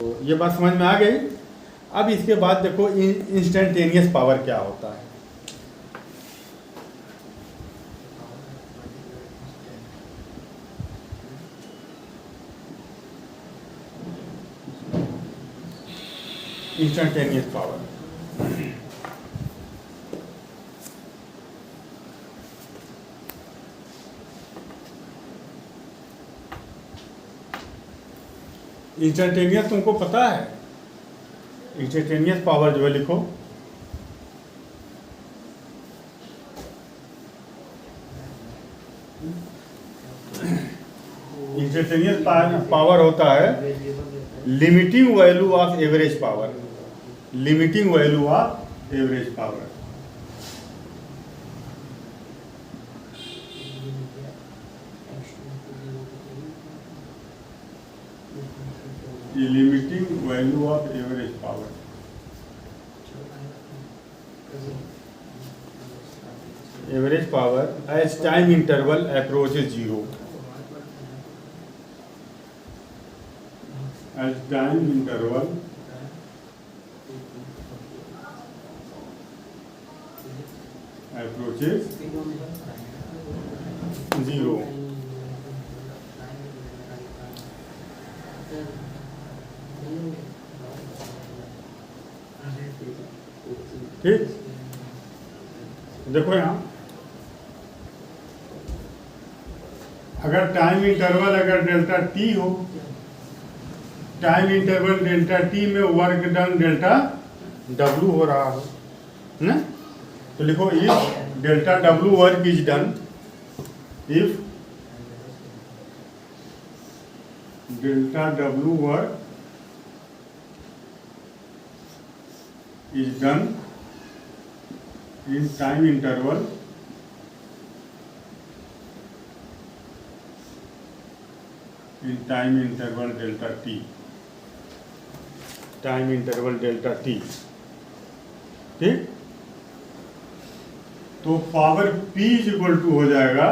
तो ये बात समझ में आ गई। अब इसके बाद देखो इंस्टेंटेनियस पावर क्या होता है। इंस्टेंटेनियस पावर इंस्टेंटेनियस तुमको पता है। इंस्टेंटेनियस पावर जो है लिखो इंस्टेंटेनियस पावर होता है limiting value of average power. Limiting value of average power. Limiting value of average power. Average power as time interval approaches zero. As time interval approaches zero. ठीक, देखो यहाँ अगर time interval अगर delta t हो, time interval delta t में work done delta W हो रहा हो ना, तो लिखो if delta W work is done, if delta W work is done in time interval delta t, time interval delta t. ठीक, तो power P is equal to हो जाएगा,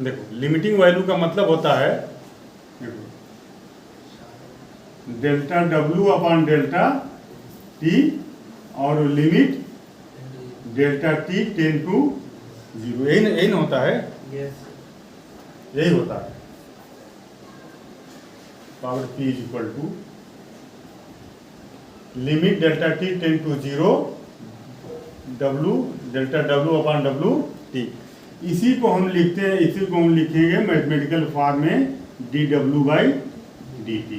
देखो लिमिटिंग वैल्यू का मतलब होता है देखो delta W upon delta T और limit delta T tends to zero. यही ना होता है, यही होता है। Power P is equal to limit delta T tends to zero W delta W upon W T। इसी को हम लिखते हैं, इसी को हम लिखेंगे मैथमेटिकल फॉर्म में dW बाई dt।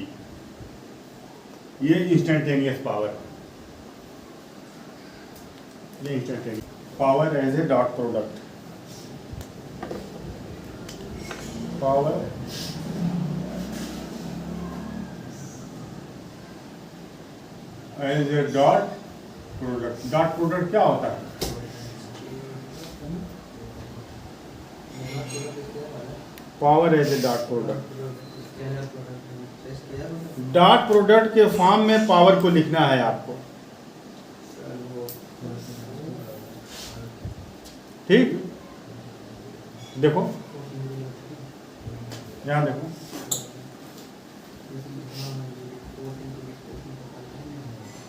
ये इंस्टेंटेनियस पावर, ये instantaneous power as a dot product. Power as a dot product. Dot product क्या होता है? Power as a dot product. Dot product के फॉर्म में पावर को लिखना है आपको। ठीक, देखो यहां देखो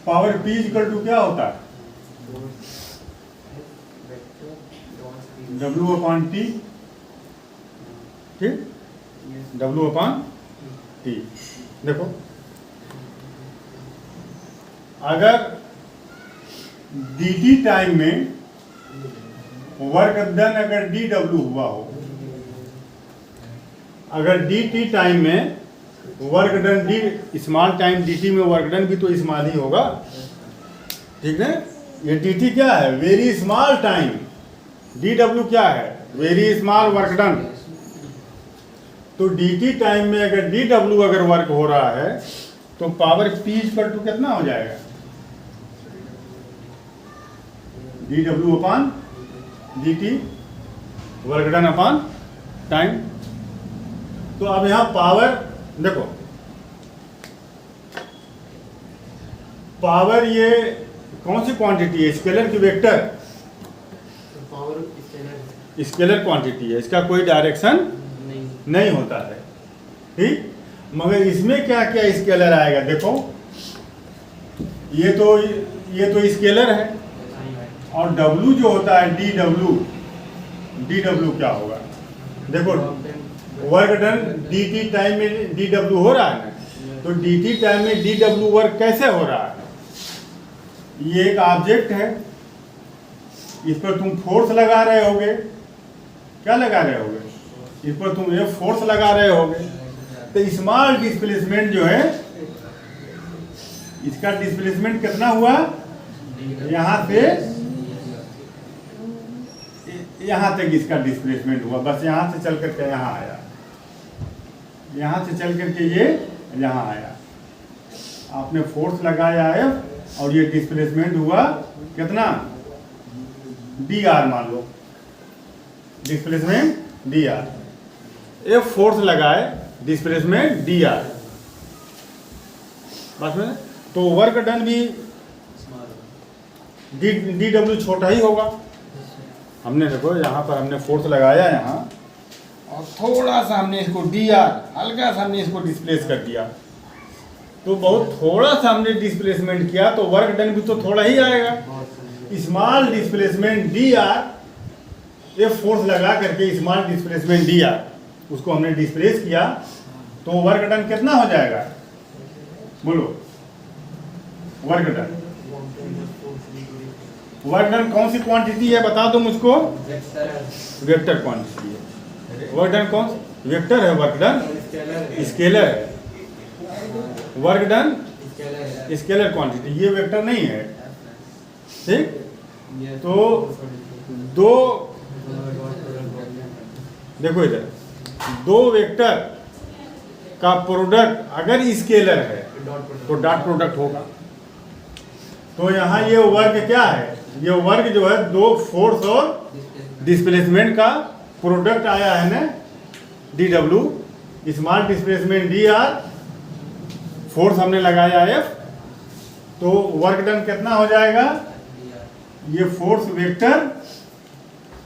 पावर P इक्वल टू क्या होता है? W upon T। ठीक, W अपॉन T। देखो अगर dt टाइम में वर्क डन अगर dW हुआ हो, अगर dt टाइम में work done D small time dt में वर्क डन भी तो स्मॉल ही होगा। ठीक है, ये dt क्या है? Very small time. dw क्या है? Very small work done. तो dt टाइम में अगर dw अगर वर्क हो रहा है तो पावर P इक्वल टू कितना हो जाएगा? dw upon dt work done upon time. तो अब यहां पावर देखो, पावर ये कौन सी क्वांटिटी है? स्केलर की वेक्टर? पावर स्केलर क्वांटिटी है, इसका कोई डायरेक्शन नहीं होता है। ठीक। मगर इसमें क्या क्या स्केलर आएगा देखो, ये तो स्केलर है, और W जो होता है DW क्या होगा देखो, वर्क डन dt टाइम में DW हो रहा है ना, तो dt टाइम में DW वर्क कैसे हो रहा है? ये एक ऑब्जेक्ट है, इस पर तुम फोर्स लगा रहे होगे, क्या लगा रहे होगे? इस पर तुम ये फोर्स लगा रहे होगे, तो स्मॉल डिस्प्लेसमेंट जो है, इसका डिस्प्लेसमेंट कितना हुआ? यहाँ से यहाँ तक इसका डिस्प्लेसमेंट हुआ, बस यहाँ से चल करके यहाँ आया, यहाँ से चल करके ये यहाँ आया, आपने फोर्स लगाया है और ये डिस्प्लेसमेंट हुआ कितना? dr मान लो, डिस्प्लेसमेंट dr, F फोर्स लगाए, डिस्प्लेसमेंट dr, बस में। तो वर्क डन भी dw छोटा ही होगा। हमने देखो यहाँ पर हमने फोर्स लगाया यहाँ, और थोड़ा सा हमने इसको dr, हल्का सा हमने इसको डिस्प्लेस कर दिया, तो बहुत थोड़ा सा हमने डिस्प्लेसमेंट किया, तो वर्क डन भी तो थोड़ा ही आएगा। स्मॉल डिस्प्लेसमेंट dr, ये फोर्स लगा करके स्मॉल डिस्प्लेसमेंट dr, उसको हमने डिस्प्लेस किया, तो वर्क डन कितना हो जाएगा? बोलो, वर्क डन कौन सी क्वांटिटी है बता दो मुझको? वेक्टर क्वांटिटी है। वर्क डन कौन? वेक्टर है, वर्क डन स्केलर है, वर्क डन स्केलर क्वांटिटी, ये वेक्टर नहीं है, ठीक। तो दो, देखो इधर, दो वेक्टर का प्रोडक्ट अगर स्केलर है तो डॉट प्रोडक्ट होगा। तो यहाँ ये वर्क क्या है? ये वर्क जो है दो फोर्स और डिस्प्लेसमेंट का प्रोडक्ट आया है ना, DW, small displacement dr, force हमने लगाया F, तो वर्क डन कितना हो जाएगा? ये फोर्स वेक्टर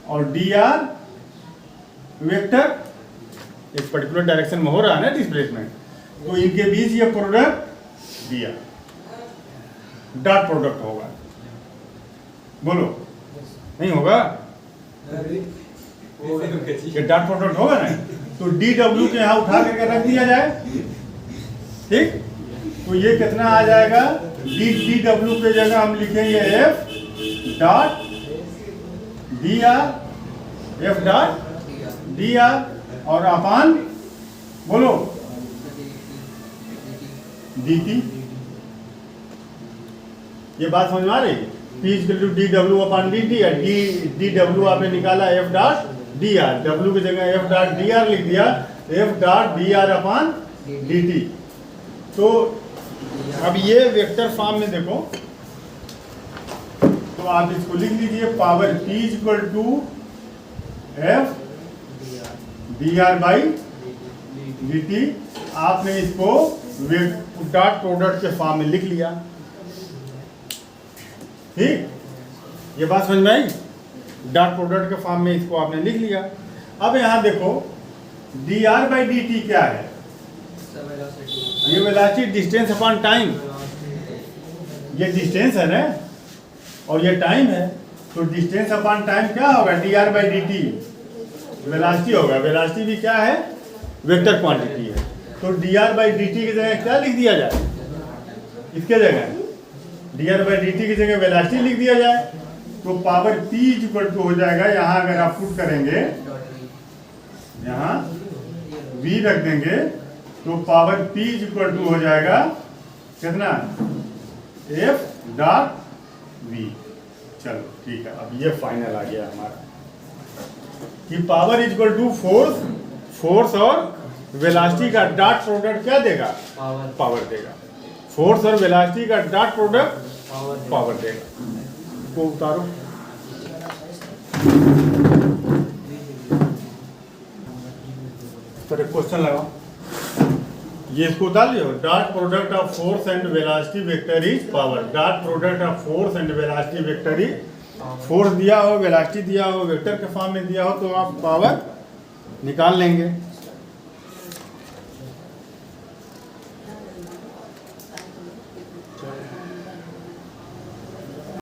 और dr वेक्टर एक पर्टिकुलर डायरेक्शन में हो रहा है ना डिस्प्लेसमेंट, तो इनके बीच ये प्रोडक्ट दिया, डॉट प्रोडक्ट होगा। बोलो, नहीं होगा? ये डॉट प्रोडक्ट होगा ना, तो DW के यहाँ उठा करके रख दिया जाए, ठीक। तो ये कितना आ जाएगा? DW के जगह हम लिखेंगे F dot dr, F dot dr, और अपान बोलो dt। ये बात समझ में आ रही? P = DW अपान dt है, DW आपने निकाला F डॉट dr, W की जगह F डॉट dr लिख दिया, F डॉट dr अपान dt। तो अब ये वेक्टर फॉर्म में देखो, तो आप इसको लिख लीजिए, power P = F dr by dt। आपने इसको डॉट प्रोडक्ट के फॉर्म में लिख लिया, ठीक। ये बात समझ में आई? डॉट प्रोडक्ट के फॉर्म में इसको आपने लिख लिया। अब यहाँ देखो, dr बाई dt क्या है? ये वेलोसिटी डिस्टेंस अपॉन टाइम, ये डिस्टेंस है ना, और ये टाइम है, तो डिस्टेंस अपॉन टाइम क्या होगा? dr बाई dt वेलोसिटी होगा। वेलोसिटी भी क्या है? वेक्टर क्वांटिटी है। तो dr बाई dt की जगह क्या लिख दिया जाए? इसके जगह dr बाई dt की जगह वेलोसिटी लिख दिया जाए, तो पावर P = हो जाएगा, यहाँ अगर आप पुट करेंगे, यहाँ V रख देंगे, तो पावर P = हो जाएगा कितना? F dot V। चलो ठीक है, अब ये फाइनल आ गया हमारा कि पावर = फोर्स और वेलोसिटी का डॉट प्रोडक्ट क्या देगा? पावर देगा। फोर्स और वेलोसिटी का डॉट प्रोडक्ट पावर देगा। को उतारो, फिर एक क्वेश्चन लगाओ, ये इसको उतार लियो। Dot product of force and velocity vector is power. Dot product of force and velocity vector is, force दिया हो, वेलोसिटी दिया हो, वेक्टर के फॉर्म में दिया हो, तो आप पावर निकाल लेंगे।